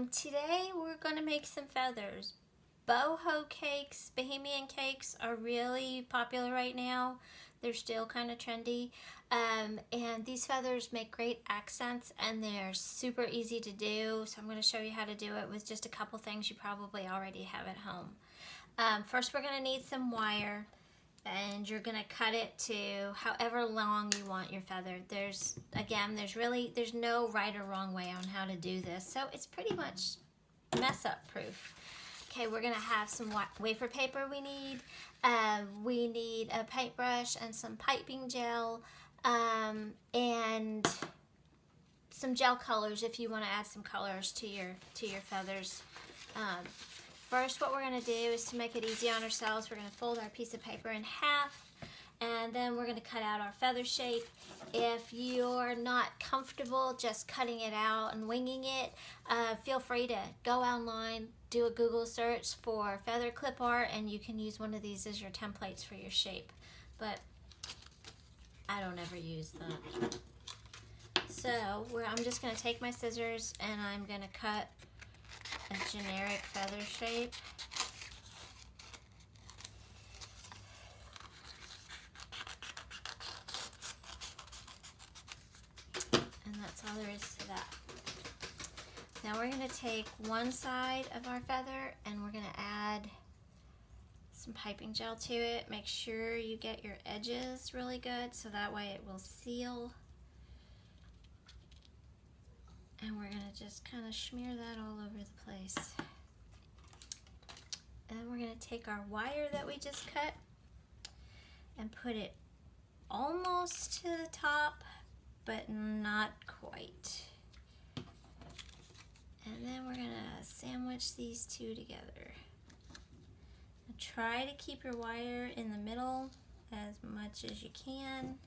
Today we're going to make some feathers. Boho cakes, Bahamian cakes are really popular right now. They're still kind of trendy. And these feathers make great accents and they're super easy to do. So I'm going to show you how to do it with just a couple things you probably already have at home. First we're going to need some wire. And you're going to cut it to however long you want your feather. There's no right or wrong way on how to do this. So it's pretty much mess up proof. Okay, we're going to have some wafer paper we need. We need a paintbrush and some piping gel and some gel colors if you want to add some colors to your feathers. First, what we're going to do is to make it easy on ourselves, we're going to fold our piece of paper in half, and then we're going to cut out our feather shape. If you're not comfortable just cutting it out and winging it, feel free to go online, do a Google search for feather clip art, and you can use one of these as your templates for your shape. But I don't ever use that. So I'm just going to take my scissors and I'm going to cut a generic feather shape. And that's all there is to that. Now we're going to take one side of our feather and we're going to add some piping gel to it. Make sure you get your edges really good so that way it will seal. And we're going to just kind of smear that all over the place. And we're going to take our wire that we just cut and put it almost to the top, but not quite. And then we're going to sandwich these two together. And try to keep your wire in the middle as much as you can,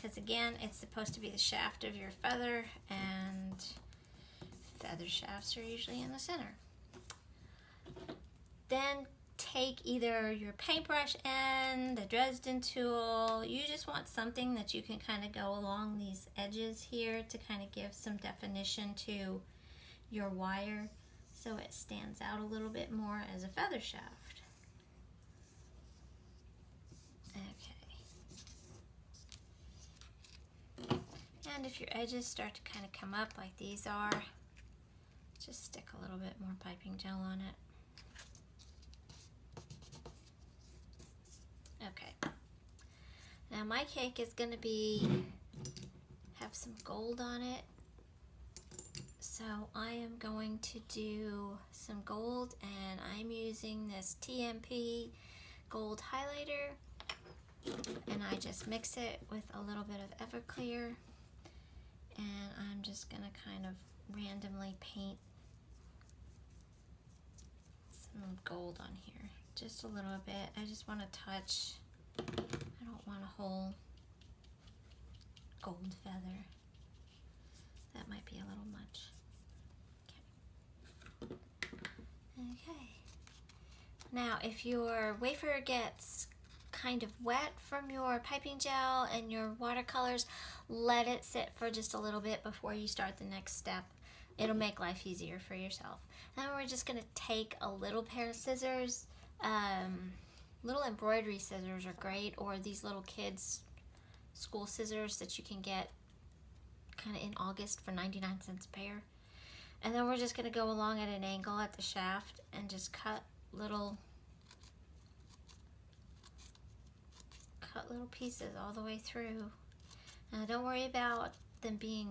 because again, it's supposed to be the shaft of your feather, and feather shafts are usually in the center. Then take either your paintbrush end, the Dresden tool. You just want something that you can kind of go along these edges here to kind of give some definition to your wire so it stands out a little bit more as a feather shaft. Okay. And if your edges start to kind of come up like these are, just stick a little bit more piping gel on it. Okay. Now my cake is going to have some gold on it. So I am going to do some gold, and I'm using this TMP gold highlighter, and I just mix it with a little bit of Everclear, and I'm just going to kind of randomly paint some gold on here, just a little bit. I just want to touch. I don't want a whole gold feather. That might be a little much. Okay. Now, if your wafer gets kind of wet from your piping gel and your watercolors, let it sit for just a little bit before you start the next step. It'll make life easier for yourself. Now we're just going to take a little pair of scissors. Little embroidery scissors are great, or these little kids school scissors that you can get kind of in August for 99 cents a pair. And then we're just going to go along at an angle at the shaft and just cut little pieces all the way through. Now don't worry about them being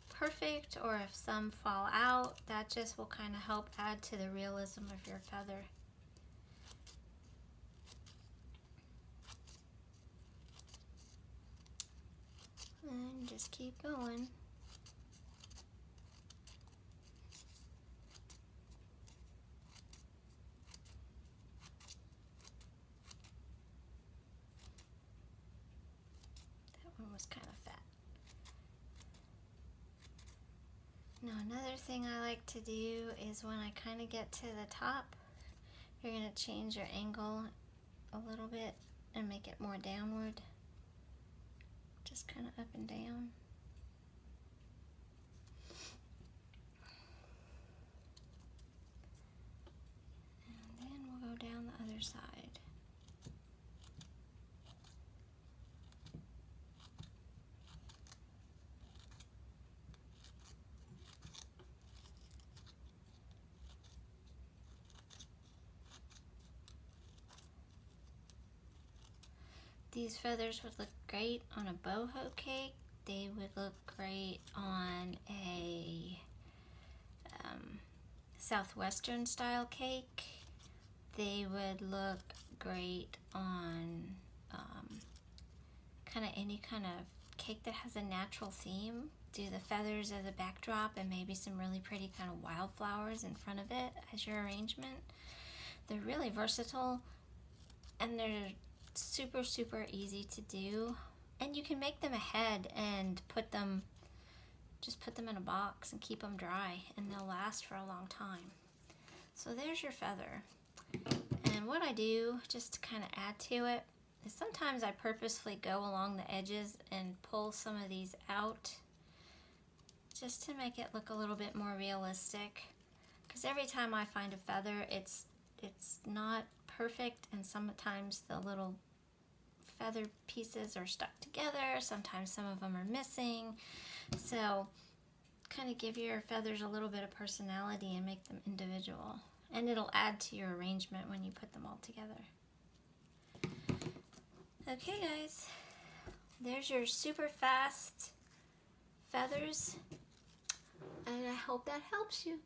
perfect, or if some fall out, that just will kind of help add to the realism of your feather. And just keep going. Was kind of fat. Now another thing I like to do is when I kind of get to the top, you're going to change your angle a little bit and make it more downward, just kind of up and down. other side. These feathers would look great on a boho cake. They would look great on a southwestern style cake. They would look great on kind of any kind of cake that has a natural theme. Do the feathers as a backdrop and maybe some really pretty kind of wildflowers in front of it as your arrangement. They're really versatile and they're super, super easy to do. And you can make them ahead and just put them in a box and keep them dry, and they'll last for a long time. So there's your feather. And what I do, just to kind of add to it, is sometimes I purposefully go along the edges and pull some of these out just to make it look a little bit more realistic. Because every time I find a feather, it's not perfect, and sometimes the little feather pieces are stuck together. Sometimes some of them are missing. So kind of give your feathers a little bit of personality and make them individual. And it'll add to your arrangement when you put them all together. Okay guys, there's your super fast feathers. And I hope that helps you.